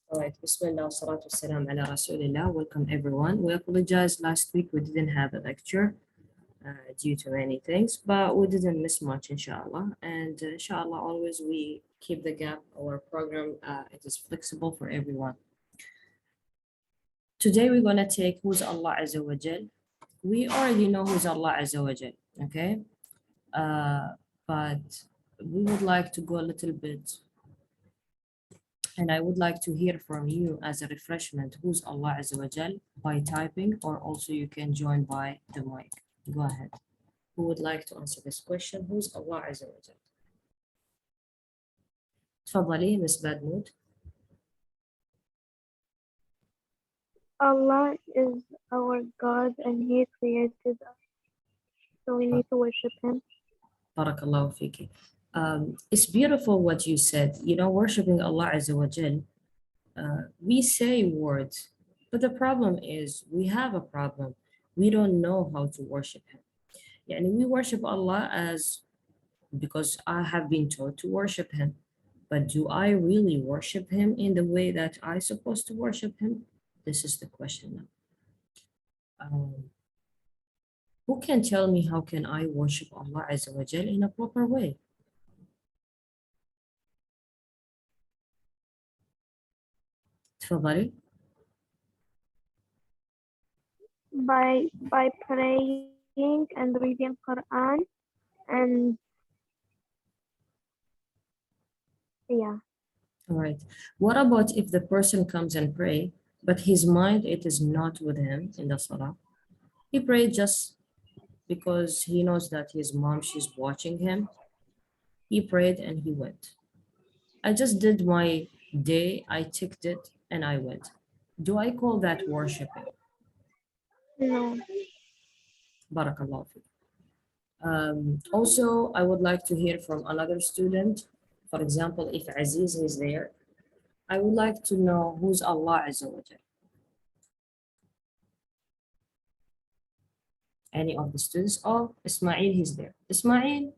All right, Bismillah, salatu wassalam ala Rasulillah. Welcome everyone. We apologize last week we didn't have a lecture due to many things, but we didn't miss much, inshallah. And inshallah, always we keep the gap. Our program, it is flexible for everyone. Today we're gonna take who's Allah Azza wa Jal. We already know who's Allah Azza wa Jal, okay? But we would like to go a little bit, and I would like to hear from you as a refreshment, who's Allah Azza wa Jal, by typing, or also you can join by the mic. Go ahead. Who would like to answer this question? Who's Allah Azza wa Jal? تفضلي Miss Badmood. Allah is our God and He created us, so we need to worship Him. Barakallahu fiki. It's beautiful what you said. You know, worshiping Allah Azza wa Jal, we say words, but the problem is we have a problem. We don't know how to worship Him. Yani we worship Allah as because I have been taught to worship Him. But do I really worship Him in the way that I'm supposed to worship Him? This is the question now. Who can tell me how can I worship Allah Azza wa Jal in a proper way? تفضلي. By praying and reading Quran and yeah. All right. What about if the person comes and pray, but his mind, it is not with him in the salah? He prayed just because he knows that his mom, she's watching him. He prayed and he went. I just did my day, I ticked it and I went. Do I call that worshiping? No. Barakallahu fi. Also, I would like to hear from another student. For example, if Aziz is there, I would like to know who's Allah Azza wa Jal. Any of the students? Oh, Ismail, he's there. Ismail,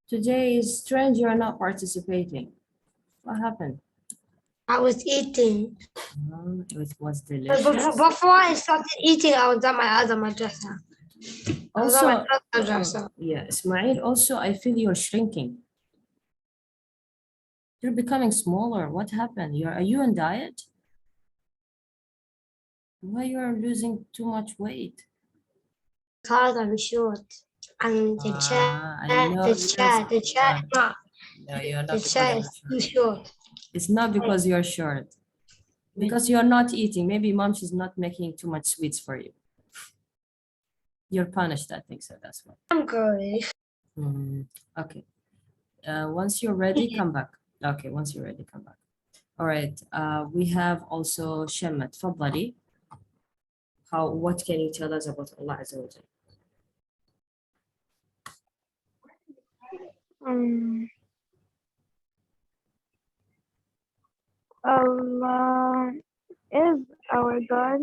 today is strange you are not participating. What happened? I was eating. It was delicious. Before I started eating, I was at my other madrasa. Also, yeah, Ismail, also, I feel you're shrinking. You're becoming smaller. What happened? Are you on diet? Why you are losing too much weight? Because I'm short. And the chair is too short. It's not because you're short. Because you're not eating. Maybe mom, she's not making too much sweets for you. You're punished, I think so. That's why. I'm good. Okay. Once you're ready, come back. Okay, once you're ready, come back. All right. We have also Shemmat. Fadali. What can you tell us about Allah Azza wa Jal? Allah is our God.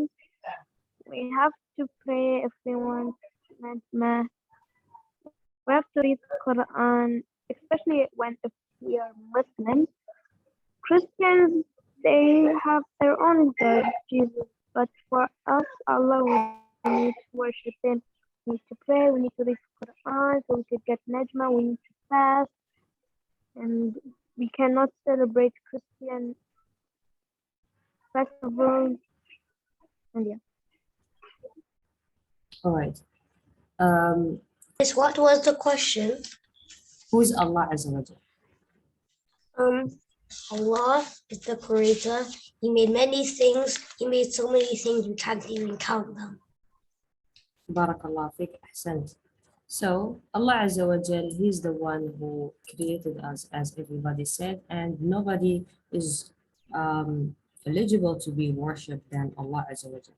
We have to pray if we want najma. We have to read Quran, especially if we are Muslims. Christians, they have their own God, Jesus. But for us, Allah, we need to worship Him. We need to pray. We need to read Quran so we could get najma. We need to fast, and we cannot celebrate Christian festivals. And yeah. All right. What was the question? Who's Allah Azza wa Jal? Allah is the creator. He made many things. He made so many things we can't even count them. Barakallah fiqh, ahsant. So Allah Azza wa Jal, He's the one who created us, as everybody said, and nobody is eligible to be worshipped than Allah Azza wa Jal.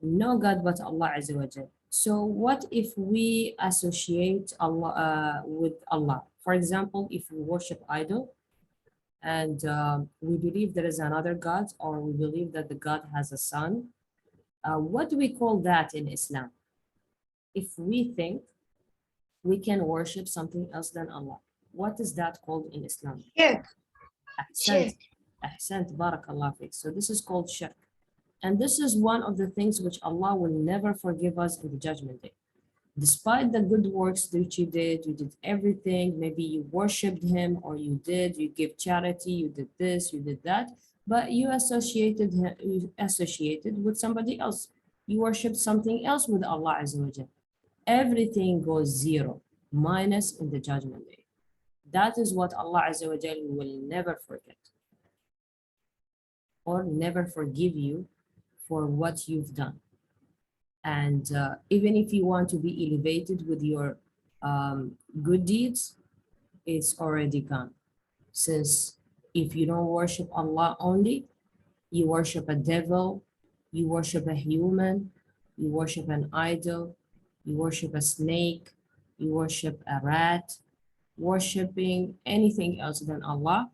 No God but Allah Azza wa Jal. So what if we associate Allah with Allah? For example, if we worship idol and we believe there is another God, or we believe that the God has a son, what do we call that in Islam? If we think we can worship something else than Allah, what is that called in Islam? Shirk. Ahsant. أحسنت بارك الله فيك. So this is called shirk. And this is one of the things which Allah will never forgive us in the judgment day. Despite the good works that you did everything, maybe you worshipped him or you give charity, you did this, you did that, but you associated with somebody else. You worshipped something else with Allah Azza wa Jal. Everything goes zero, minus in the judgment day. That is what Allah Azza wa Jal will never forget or never forgive you for what you've done. And even if you want to be elevated with your good deeds, it's already gone. Since if you don't worship Allah only, you worship a devil, you worship a human, you worship an idol, you worship a snake, you worship a rat, worshiping anything else than Allah,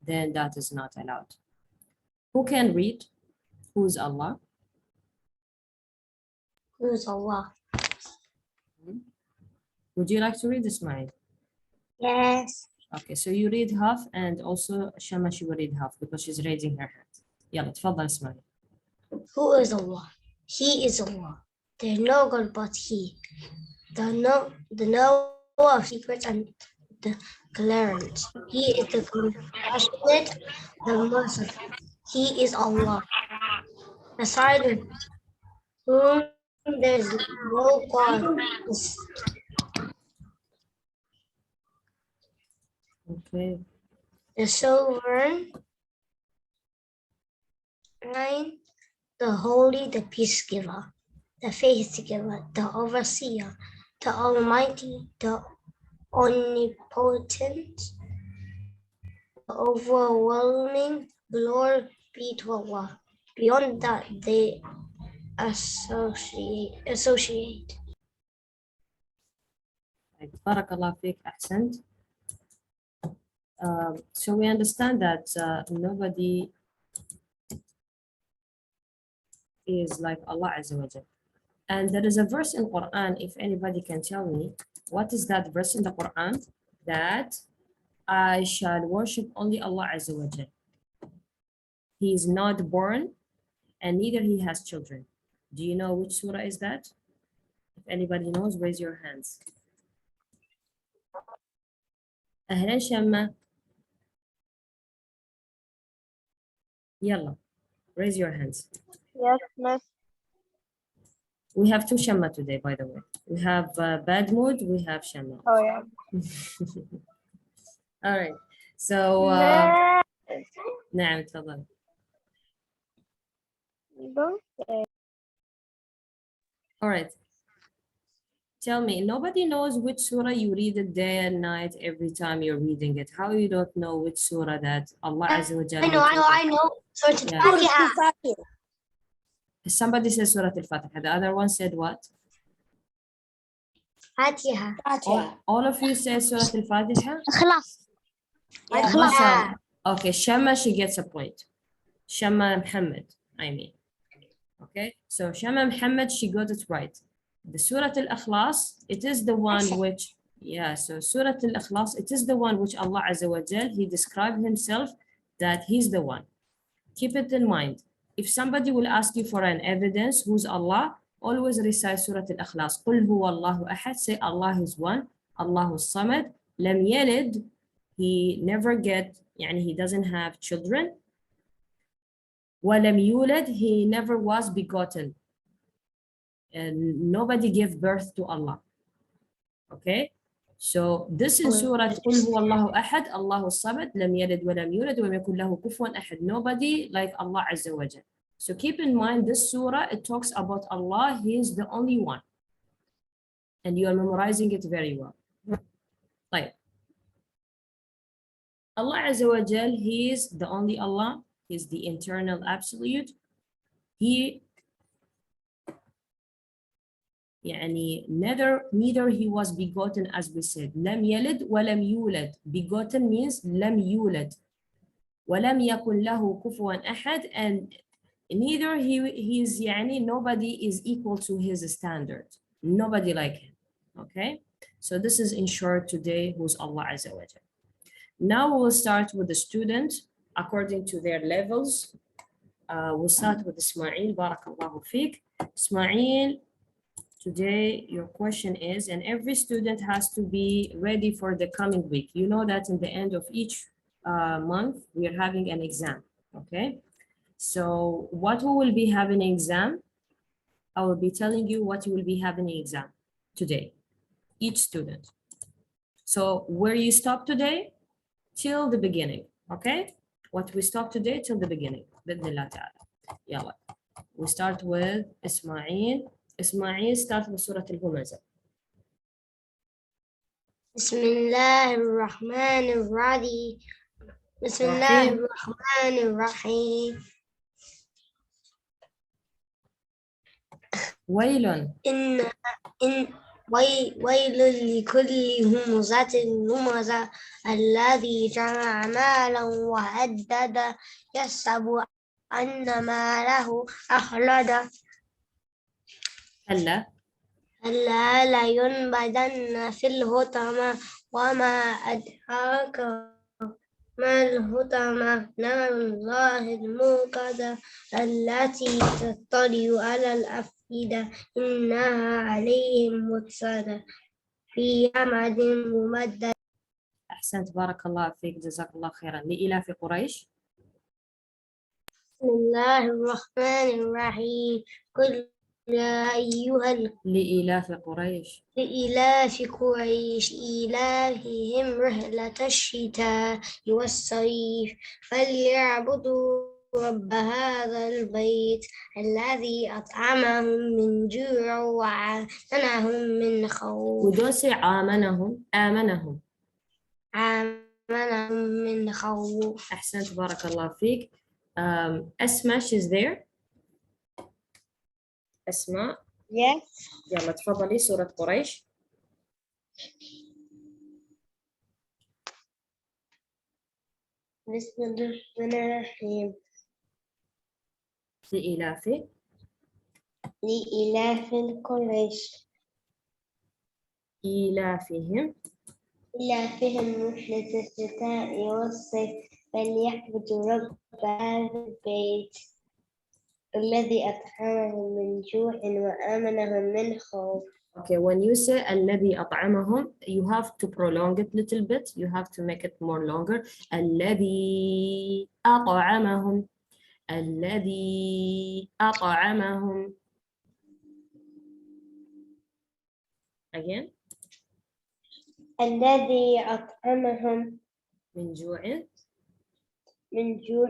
then that is not allowed. Who can read? Who is Allah? Who is Allah? Would you like to read, Ismail? Yes. Okay, so you read half, and also Shama, she will read half because she's raising her hand. يلا تفضل اسمعي. Who is Allah? He is Allah. There is no God but He. The knower of secrets and the clearance. He is the compassionate, the merciful. He is Allah. Beside whom there is no God. Okay. The sovereign, the holy, the peace giver, the faith giver, the overseer, the almighty, the omnipotent, the overwhelming. Glory be to Allah. Beyond that, they associate. Right. Barakallah fiqh, ahsant. So we understand that nobody is like Allah Azza wa Jal. And there is a verse in Quran, if anybody can tell me, what is that verse in the Quran? That I shall worship only Allah Azza wa Jal. He is not born and neither he has children. Do you know which surah is that? If anybody knows, raise your hands. أهلا شمة. Yalla, raise your hands. Yes, miss. We have two Shama today, by the way. We have bad mood, we have Shama. Oh, yeah. All right. So, نعم تفضل. Don't say. All right. Tell me, nobody knows which surah you read it day and night every time you're reading it. How you don't know which surah that Allah Azza wa Jalla I know. Surah Al-Fatiha. Somebody says Surah Al-Fatiha. The other one said what? Fatiha. All of you say Surah Al-Fatiha? Fatiha. Okay, Shama, she gets a point. Shama Muhammad, I mean. Okay, so Shama Muhammad, she got it right. The Surah Al-Ikhlas, it is the one which, so Surah Al-Ikhlas, it is the one which Allah Azza wa Jal, He described Himself that He's the one. Keep it in mind. If somebody will ask you for an evidence, who's Allah, always recite Surah Al-Ikhlas. قُلْ هُوَ اللَّهُ أَحَدٌ, say Allah is one, Allahu Samad, لَمْ يَلِدْ, He never He doesn't have children. وَلَمْ يُولَدْ, He never was begotten. And nobody gave birth to Allah. Okay? So this in Surah قُلْ هُوَ اللَّهُ أَحَدٌ اللَّهُ الصَّمَدُ لَمْ يَلِدْ وَلَمْ يُولَدْ وَلَمْ يَكُنْ لَهُ كُفُوًا أَحَدٌ. Nobody like Allah Azza wa Jal. So keep in mind this surah, it talks about Allah. He is the only one. And you are memorizing it very well. Like Allah Azza wa Jal, He is the only Allah. He is the eternal absolute. He neither he was begotten, as we said. لم يلد ولم يولد. Begotten means لم يولد. ولم يكن له كفوا أحد, and neither he is nobody is equal to his standard. Nobody like him. Okay, so this is in short today who's Allah Azza wa Jal. Now we'll start with the student according to their levels. We'll start with Ismail. Barakallahu fiqh. Ismail, today your question is, and every student has to be ready for the coming week. You know that in the end of each month, we are having an exam, okay? So what we will be having an exam, I will be telling you what you will be having an exam today, each student. So where you stop today, till the beginning, okay? What we stop today till the beginning, بإذن ta'ala. Yalla. We start with Ismail. Ismail, start with Surah Al-Humazah. بسم الله الرحمن الرحيم. بسم الله الرحمن الرحيم. ويل إن ويل لكل همزة لمزة الذي جمع مالا وعدد يحسب أن ماله أخلد هلا لينبذن في الحطمة وما أدراك ما الحطمة نار الله الموقدة التي تطلع على الأفئدة إنها عليهم مؤصدة في أمد ممدد. أحسنت بارك الله فيك جزاك الله خيرا. لإلاف قريش. بسم الله الرحمن الرحيم. قل يا أيها لإلاف قريش. لإلاف قريش إيلافهم رحلة الشتاء والصيف فليعبدوا رب هذا البيت الذي أطعمهم من جوع وآمنهم من خوف. We don't say آمنهم. آمنهم من خوف. أحسنت بارك الله فيك. أسماء, she's there. أسماء. Yes. يلا تفضلي سورة قريش. بسم الله الرحمن الرحيم. لإلاف قريش إيلافهم رحلة الشتاء والصيف فليعبدوا رب هذا البيت الذي أطعمهم من جوع وآمنهم من خوف. Okay, when you say الذي أطعمهم, you have to prolong it a little bit. You have to make it more longer. الذي أطعمهم. الذي أطعمهم. Again. الذي أطعمهم من جوع.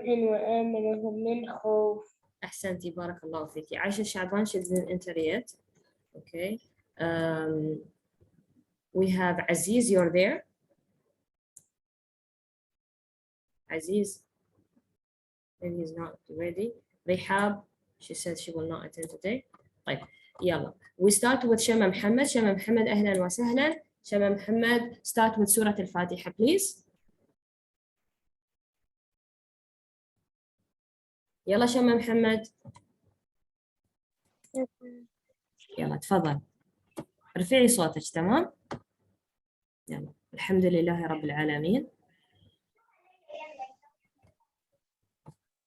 وآمنهم من خوف. أحسنتي بارك الله فيك. عائشة شعبان, she didn't enter yet. Okay. We have Aziz, you're there. Aziz, maybe he's not ready. Rehab, she said she will not attend today. طيب, يلا. We start with Shama Muhammad. Shama Muhammad, أهلا وسهلا. Shama Muhammad, start with Surah Al-Fatiha, please. يلا شما محمد. يلا تفضل. ارفعي صوتك. تمام. يلا. الحمد لله رب العالمين.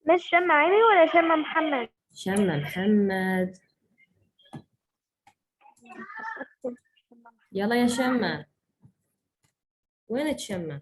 مش شمع عيني ولا شمع محمد؟ شما محمد. يلا يا شما. وين تشما؟